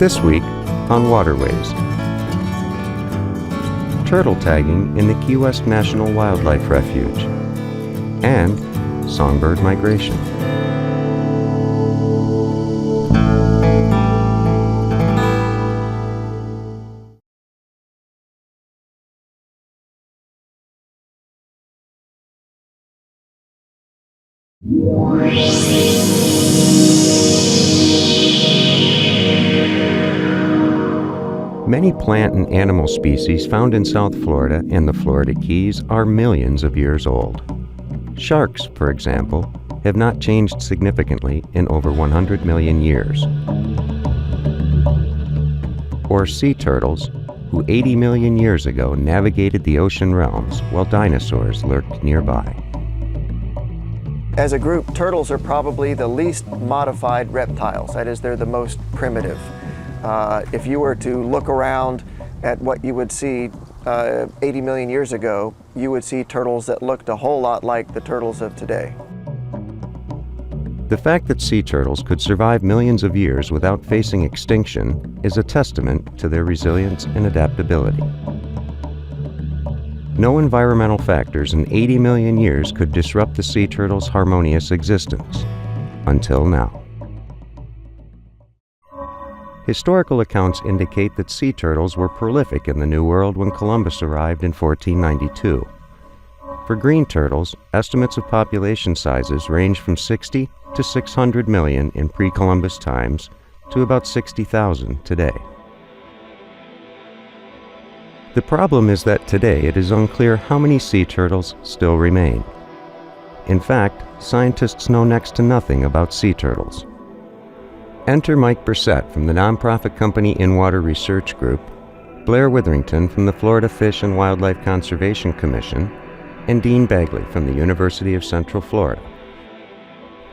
This week on Waterways. Turtle tagging in the Key West National Wildlife Refuge. And songbird migration. Many plant and animal species found in South Florida and the Florida Keys are millions of years old. Sharks, for example, have not changed significantly in over 100 million years. Or sea turtles, who 80 million years ago navigated the ocean realms while dinosaurs lurked nearby. As a group, turtles are probably the least modified reptiles. That is, they're the most primitive. If you were to look around at what you would see 80 million years ago, you would see turtles that looked a whole lot like the turtles of today. The fact that sea turtles could survive millions of years without facing extinction is a testament to their resilience and adaptability. No environmental factors in 80 million years could disrupt the sea turtle's harmonious existence, until now. Historical accounts indicate that sea turtles were prolific in the New World when Columbus arrived in 1492. For green turtles, estimates of population sizes range from 60 to 600 million in pre-Columbus times to about 60,000 today. The problem is that today it is unclear how many sea turtles still remain. In fact, scientists know next to nothing about sea turtles. Enter Mike Brissett from the nonprofit company In-Water Research Group, Blair Witherington from the Florida Fish and Wildlife Conservation Commission, and Dean Bagley from the University of Central Florida.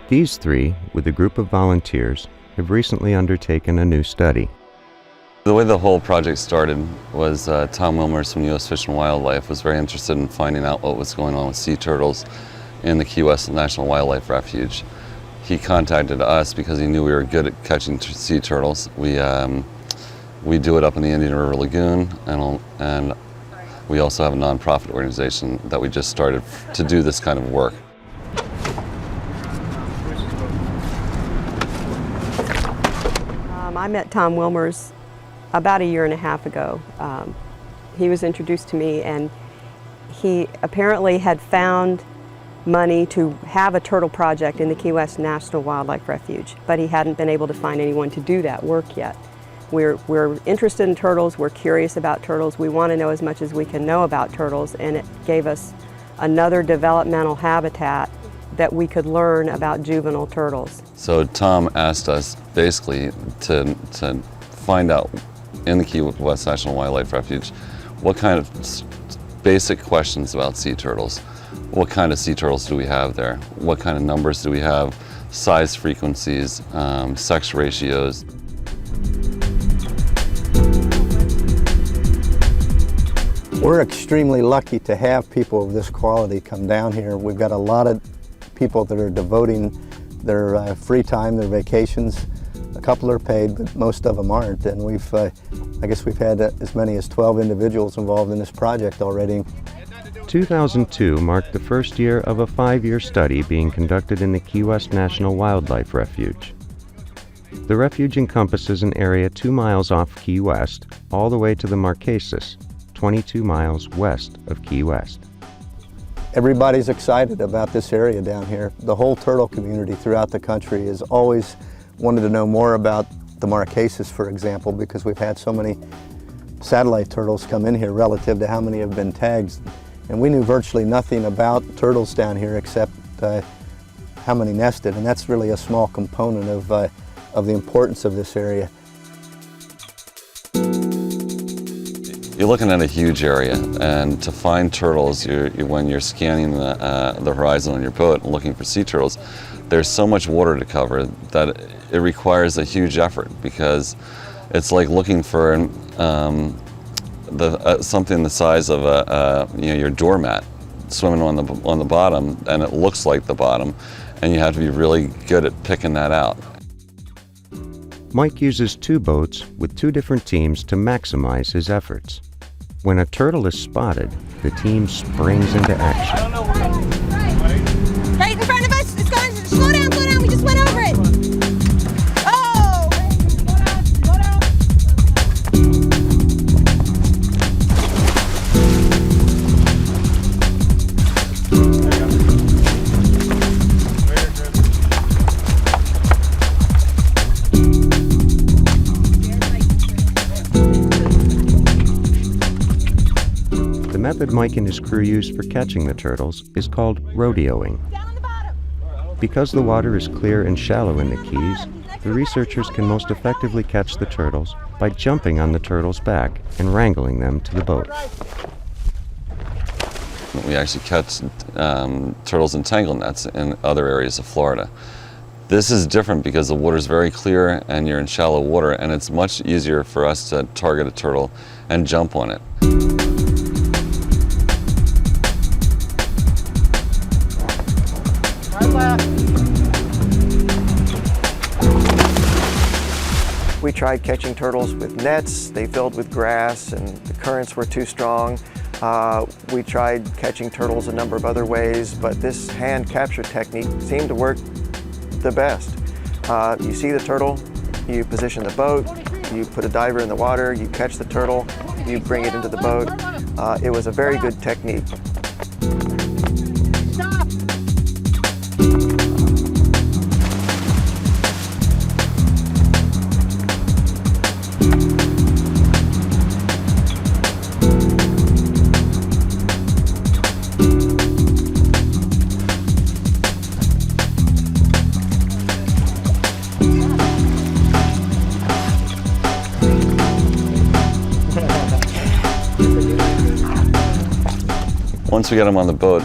These three, with a group of volunteers, have recently undertaken a new study. The way the whole project started was Tom Wilmers from U.S. Fish and Wildlife was very interested in finding out what was going on with sea turtles in the Key West National Wildlife Refuge. He contacted us because he knew we were good at catching sea turtles. We do it up in the Indian River Lagoon, and we also have a nonprofit organization that we just started to do this kind of work. I met Tom Wilmers about a year and a half ago. He was introduced to me, and he apparently had found money to have a turtle project in the Key West National Wildlife Refuge, but he hadn't been able to find anyone to do that work yet. We're interested in turtles, we're curious about turtles, we want to know as much as we can know about turtles, and it gave us another developmental habitat that we could learn about juvenile turtles. So Tom asked us basically to find out in the Key West National Wildlife Refuge what kind of basic questions about sea turtles. What kind of sea turtles do we have there? What kind of numbers do we have? Size frequencies, sex ratios. We're extremely lucky to have people of this quality come down here. We've got a lot of people that are devoting their free time, their vacations. A couple are paid, but most of them aren't. And I guess we've had as many as 12 individuals involved in this project already. 2002 marked the first year of a 5-year study being conducted in the Key West National Wildlife Refuge. The refuge encompasses an area 2 miles off Key West, all the way to the Marquesas, 22 miles west of Key West. Everybody's excited about this area down here. The whole turtle community throughout the country has always wanted to know more about the Marquesas, for example, because we've had so many satellite turtles come in here relative to how many have been tagged. And we knew virtually nothing about turtles down here except how many nested, and that's really a small component of the importance of this area. You're looking at a huge area, and to find turtles, when you're scanning the horizon on your boat and looking for sea turtles, there's so much water to cover that it requires a huge effort, because it's like looking for something the size of your doormat swimming on the bottom, and it looks like the bottom, and you have to be really good at picking that out. Mike uses 2 boats with 2 different teams to maximize his efforts. When a turtle is spotted, the team springs into action. Right in front of us! It's going! Slow down, slow down! We just went over it! Oh! Slow down! The method Mike and his crew use for catching the turtles is called rodeoing. Down on the bottom! Because the water is clear and shallow in the Keys, the researchers can most effectively catch the turtles by jumping on the turtle's back and wrangling them to the boat. We actually catch turtles in tangle nets in other areas of Florida. This is different because the water is very clear and you're in shallow water, and it's much easier for us to target a turtle and jump on it. We tried catching turtles with nets. They filled with grass and the currents were too strong. We tried catching turtles a number of other ways, but this hand capture technique seemed to work the best. You see the turtle, you position the boat, you put a diver in the water, you catch the turtle, you bring it into the boat. It was a very good technique. Once we get them on the boat,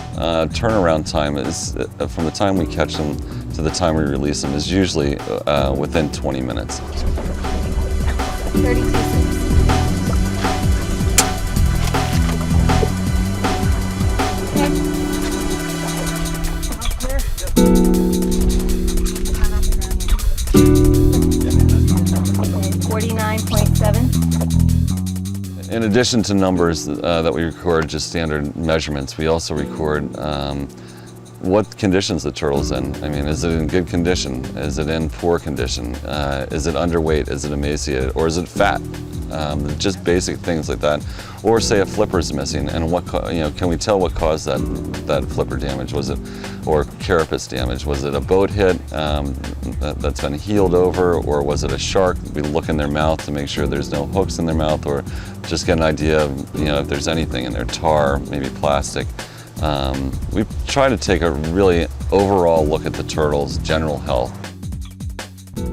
turnaround time is, from the time we catch them to the time we release them, is usually within 20 minutes. 32 cents. In addition to numbers that we record, just standard measurements, we also record what conditions the turtle's in. I mean, is it in good condition? Is it in poor condition? Is it underweight? Is it emaciated? Or is it fat? Just basic things like that. Or say a flipper's missing, and what can we tell what caused that flipper damage? Was it, or carapace damage? Was it a boat hit that's been healed over, or was it a shark? We look in their mouth to make sure there's no hooks in their mouth, or just get an idea of if there's anything in their tar, maybe plastic. We try to take a really overall look at the turtle's general health.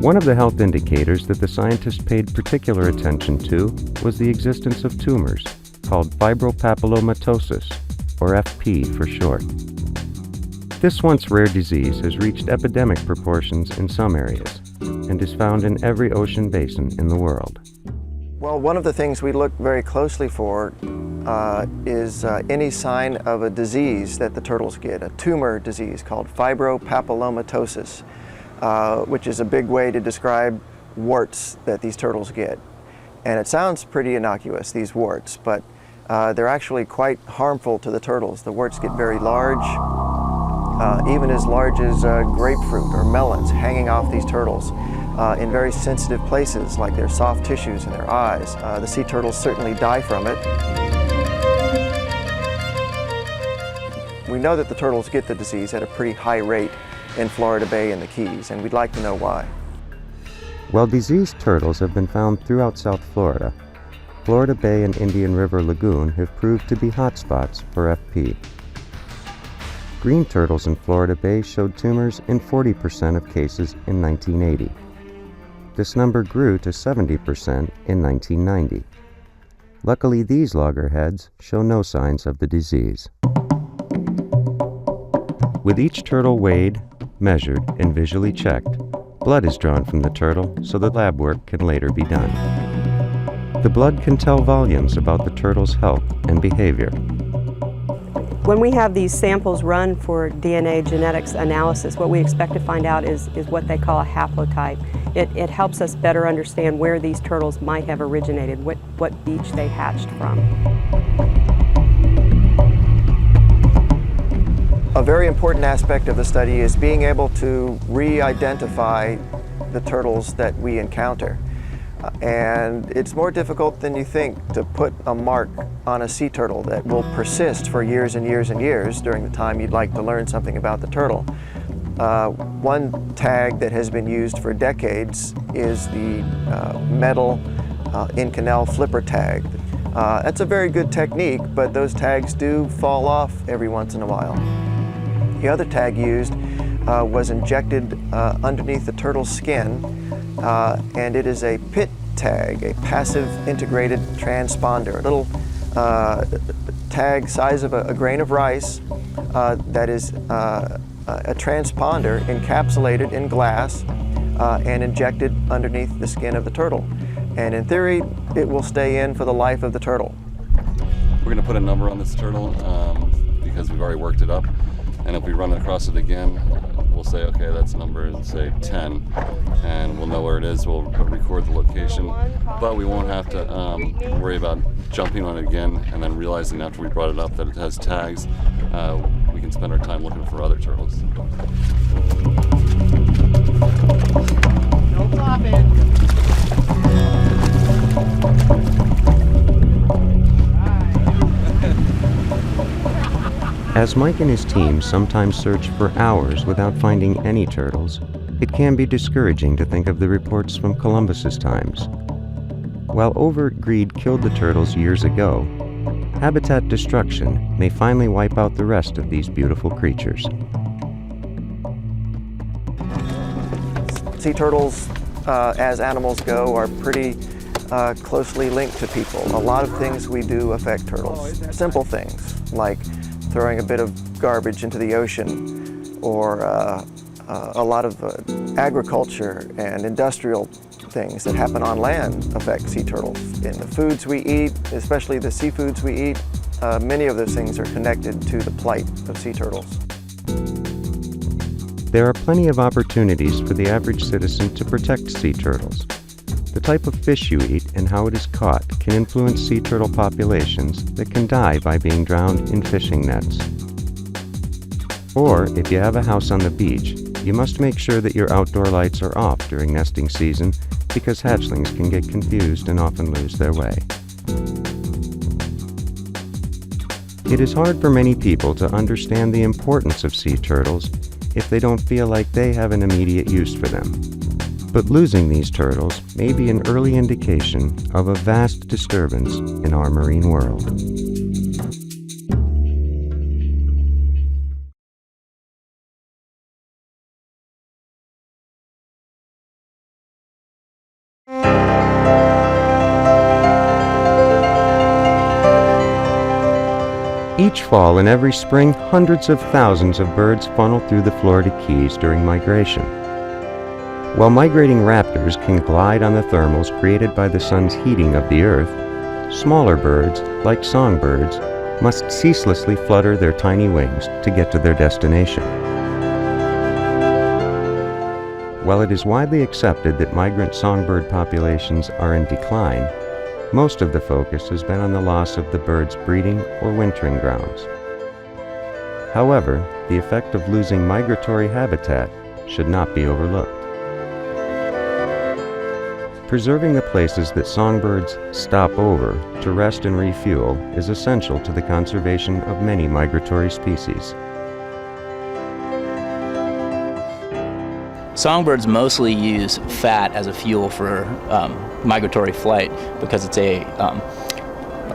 One of the health indicators that the scientists paid particular attention to was the existence of tumors, called fibropapillomatosis, or FP for short. This once rare disease has reached epidemic proportions in some areas, and is found in every ocean basin in the world. Well, one of the things we look very closely for is any sign of a disease that the turtles get, a tumor disease called fibropapillomatosis, which is a big way to describe warts that these turtles get. And it sounds pretty innocuous, these warts, but they're actually quite harmful to the turtles. The warts get very large, even as large as grapefruit or melons hanging off these turtles in very sensitive places like their soft tissues and their eyes. The sea turtles certainly die from it. We know that the turtles get the disease at a pretty high rate in Florida Bay and the Keys, and we'd like to know why. While diseased turtles have been found throughout South Florida, Florida Bay and Indian River Lagoon have proved to be hotspots for FP. Green turtles in Florida Bay showed tumors in 40% of cases in 1980. This number grew to 70% in 1990. Luckily, these loggerheads show no signs of the disease. With each turtle weighed, measured, and visually checked, blood is drawn from the turtle so that lab work can later be done. The blood can tell volumes about the turtle's health and behavior. When we have these samples run for DNA genetics analysis, what we expect to find out is what they call a haplotype. It helps us better understand where these turtles might have originated, what beach they hatched from. A very important aspect of the study is being able to re-identify the turtles that we encounter. And it's more difficult than you think to put a mark on a sea turtle that will persist for years and years and years during the time you'd like to learn something about the turtle. One tag that has been used for decades is the metal Inconel flipper tag. That's a very good technique, but those tags do fall off every once in a while. The other tag used was injected underneath the turtle's skin, and it is a PIT tag, a passive integrated transponder, a little tag size of a grain of rice that is a transponder encapsulated in glass and injected underneath the skin of the turtle. And in theory, it will stay in for the life of the turtle. We're going to put a number on this turtle because we've already worked it up. And if we run across it again, we'll say, okay, that's number, say 10, and we'll know where it is. We'll record the location, but we won't have to worry about jumping on it again and then realizing after we brought it up that it has tags. We can spend our time looking for other turtles. No flopping. As Mike and his team sometimes search for hours without finding any turtles, it can be discouraging to think of the reports from Columbus's times. While overt greed killed the turtles years ago, habitat destruction may finally wipe out the rest of these beautiful creatures. Sea turtles, as animals go, are pretty closely linked to people. A lot of things we do affect turtles. Simple things like throwing a bit of garbage into the ocean, or a lot of agriculture and industrial things that happen on land affect sea turtles. In the foods we eat, especially the seafoods we eat, many of those things are connected to the plight of sea turtles. There are plenty of opportunities for the average citizen to protect sea turtles. The type of fish you eat and how it is caught can influence sea turtle populations that can die by being drowned in fishing nets. Or, if you have a house on the beach, you must make sure that your outdoor lights are off during nesting season because hatchlings can get confused and often lose their way. It is hard for many people to understand the importance of sea turtles if they don't feel like they have an immediate use for them. But losing these turtles may be an early indication of a vast disturbance in our marine world. Each fall and every spring, hundreds of thousands of birds funnel through the Florida Keys during migration. While migrating raptors can glide on the thermals created by the sun's heating of the earth, smaller birds, like songbirds, must ceaselessly flutter their tiny wings to get to their destination. While it is widely accepted that migrant songbird populations are in decline, most of the focus has been on the loss of the birds' breeding or wintering grounds. However, the effect of losing migratory habitat should not be overlooked. Preserving the places that songbirds stop over to rest and refuel is essential to the conservation of many migratory species. Songbirds mostly use fat as a fuel for migratory flight because it's a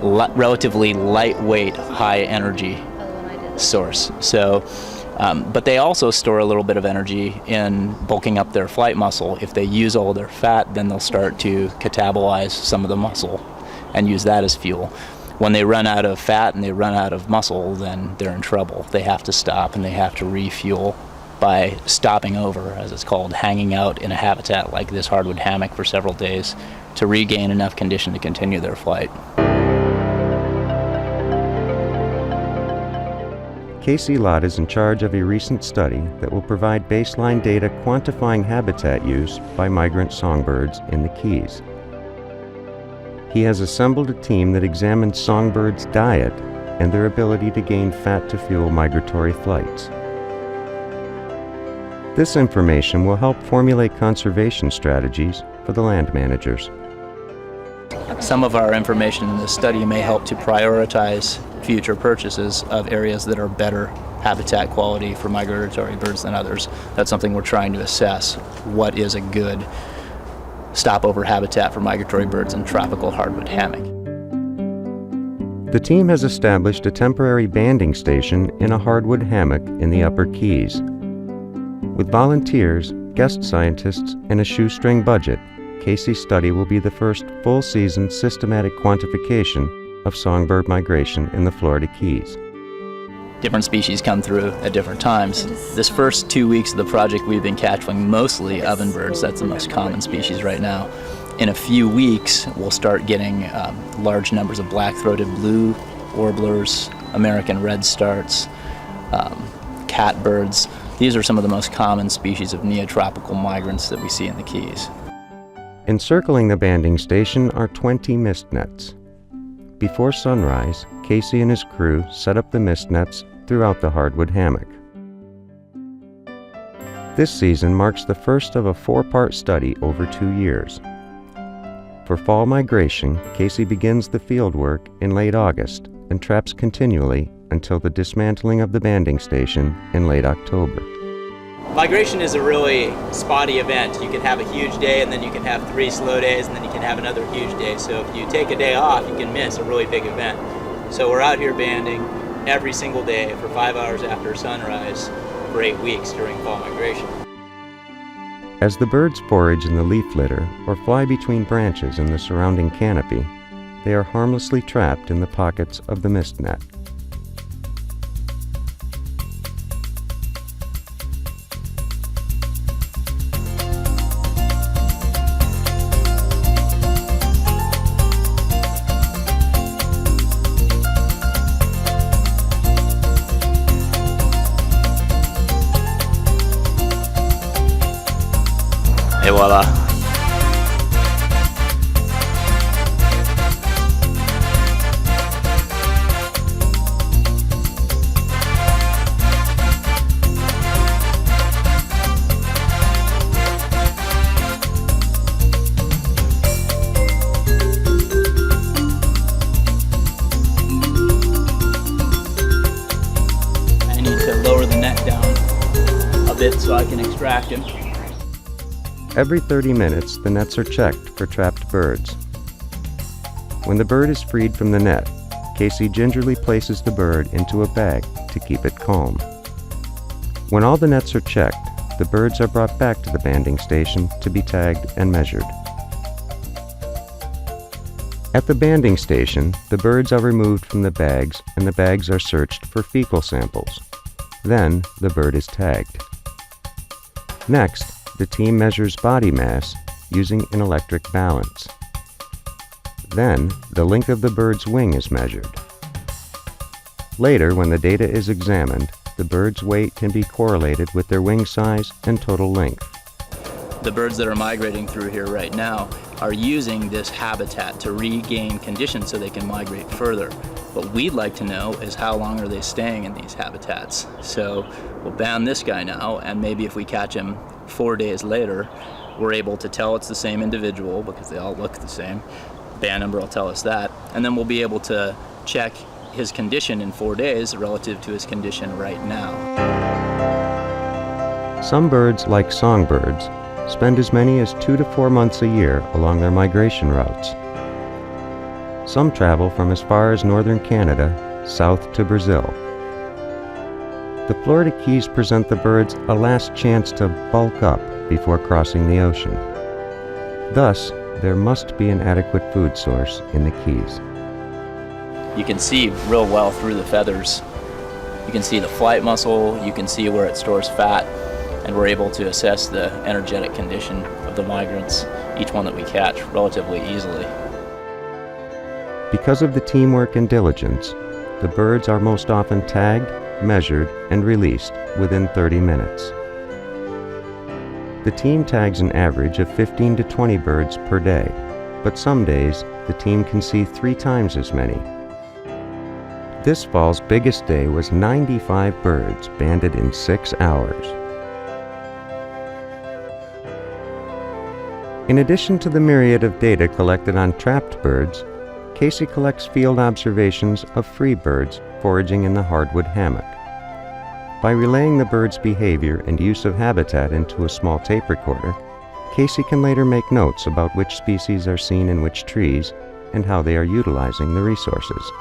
relatively lightweight, high-energy source. So, but they also store a little bit of energy in bulking up their flight muscle. If they use all their fat, then they'll start to catabolize some of the muscle and use that as fuel. When they run out of fat and they run out of muscle, then they're in trouble. They have to stop and they have to refuel by stopping over, as it's called, hanging out in a habitat like this hardwood hammock for several days to regain enough condition to continue their flight. Casey Lott is in charge of a recent study that will provide baseline data quantifying habitat use by migrant songbirds in the Keys. He has assembled a team that examines songbirds' diet and their ability to gain fat to fuel migratory flights. This information will help formulate conservation strategies for the land managers. Some of our information in this study may help to prioritize future purchases of areas that are better habitat quality for migratory birds than others. That's something we're trying to assess. What is a good stopover habitat for migratory birds in tropical hardwood hammock? The team has established a temporary banding station in a hardwood hammock in the Upper Keys. With volunteers, guest scientists, and a shoestring budget, Casey's study will be the first full-season systematic quantification of songbird migration in the Florida Keys. Different species come through at different times. This first 2 weeks of the project, we've been catching mostly ovenbirds. That's the most common species right now. In a few weeks, we'll start getting large numbers of black-throated blue warblers, American redstarts, catbirds. These are some of the most common species of neotropical migrants that we see in the Keys. Encircling the banding station are 20 mist nets. Before sunrise, Casey and his crew set up the mist nets throughout the hardwood hammock. This season marks the first of a 4-part study over 2 years. For fall migration, Casey begins the field work in late August and traps continually until the dismantling of the banding station in late October. Migration is a really spotty event. You can have a huge day and then you can have 3 slow days and then you can have another huge day. So if you take a day off, you can miss a really big event. So we're out here banding every single day for 5 hours after sunrise for 8 weeks during fall migration. As the birds forage in the leaf litter or fly between branches in the surrounding canopy, they are harmlessly trapped in the pockets of the mist net. Et voila. I need to lower the net down a bit so I can extract him. Every 30 minutes, the nets are checked for trapped birds. When the bird is freed from the net, Casey gingerly places the bird into a bag to keep it calm. When all the nets are checked, the birds are brought back to the banding station to be tagged and measured. At the banding station, the birds are removed from the bags and the bags are searched for fecal samples. Then, the bird is tagged. Next, the team measures body mass using an electric balance. Then, the length of the bird's wing is measured. Later, when the data is examined, the bird's weight can be correlated with their wing size and total length. The birds that are migrating through here right now are using this habitat to regain conditions so they can migrate further. What we'd like to know is how long are they staying in these habitats. So we'll band this guy now, and maybe if we catch him 4 days later, we're able to tell it's the same individual because they all look the same. Band number will tell us that. And then we'll be able to check his condition in 4 days relative to his condition right now. Some birds, like songbirds, spend as many as 2 to 4 months a year along their migration routes. Some travel from as far as northern Canada south to Brazil. The Florida Keys present the birds a last chance to bulk up before crossing the ocean. Thus, there must be an adequate food source in the Keys. You can see real well through the feathers. You can see the flight muscle, you can see where it stores fat, and we're able to assess the energetic condition of the migrants, each one that we catch, relatively easily. Because of the teamwork and diligence, the birds are most often tagged measured, and released within 30 minutes. The team tags an average of 15 to 20 birds per day, but some days the team can see 3 times as many. This fall's biggest day was 95 birds banded in 6 hours. In addition to the myriad of data collected on trapped birds, Casey collects field observations of free birds foraging in the hardwood hammock. By relaying the bird's behavior and use of habitat into a small tape recorder, Casey can later make notes about which species are seen in which trees and how they are utilizing the resources.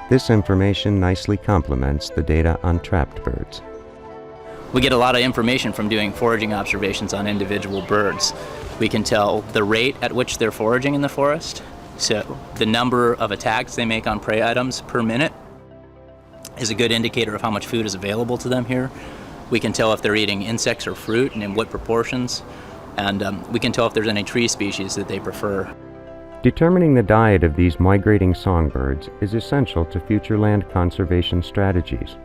This information nicely complements the data on trapped birds. We get a lot of information from doing foraging observations on individual birds. We can tell the rate at which they're foraging in the forest, so the number of attacks they make on prey items per minute is a good indicator of how much food is available to them here. We can tell if they're eating insects or fruit and in what proportions, and we can tell if there's any tree species that they prefer. Determining the diet of these migrating songbirds is essential to future land conservation strategies.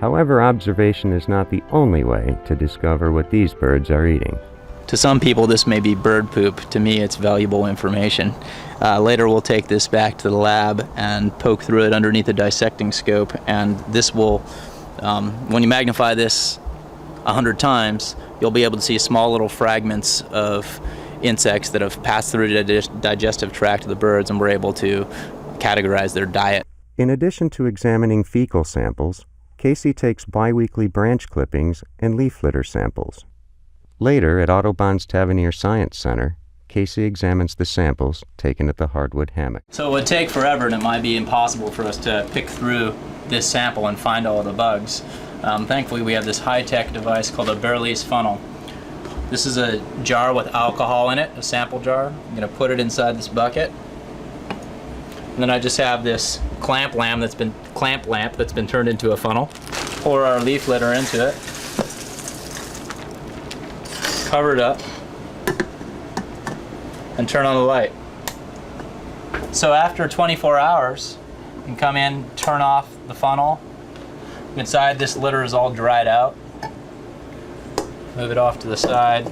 However, observation is not the only way to discover what these birds are eating. To some people, this may be bird poop. To me, it's valuable information. Later, we'll take this back to the lab and poke through it underneath a dissecting scope, and this will, when you magnify this 100 times, you'll be able to see small little fragments of insects that have passed through the digestive tract of the birds, and we're able to categorize their diet. In addition to examining fecal samples, Casey takes biweekly branch clippings and leaf litter samples. Later, at Audubon's Tavernier Science Center, Casey examines the samples taken at the hardwood hammock. So it would take forever, and it might be impossible for us to pick through this sample and find all the bugs. Thankfully, we have this high-tech device called a Berlese funnel. This is a jar with alcohol in it, a sample jar. I'm going to put it inside this bucket. And then I just have this clamp lamp that's been turned into a funnel. Pour our leaf litter into it. Cover it up. And turn on the light. So after 24 hours, you can come in, turn off the funnel. Inside, this litter is all dried out. Move it off to the side.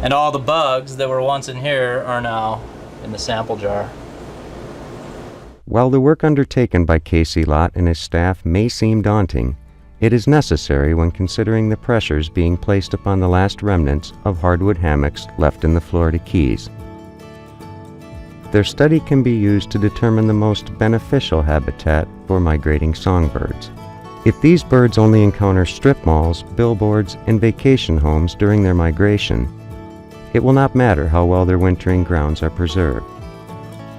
And all the bugs that were once in here are now in the sample jar. While the work undertaken by Casey Lott and his staff may seem daunting, it is necessary when considering the pressures being placed upon the last remnants of hardwood hammocks left in the Florida Keys. Their study can be used to determine the most beneficial habitat for migrating songbirds. If these birds only encounter strip malls, billboards, and vacation homes during their migration, it will not matter how well their wintering grounds are preserved.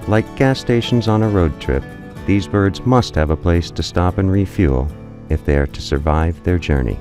Like gas stations on a road trip, these birds must have a place to stop and refuel if they are to survive their journey.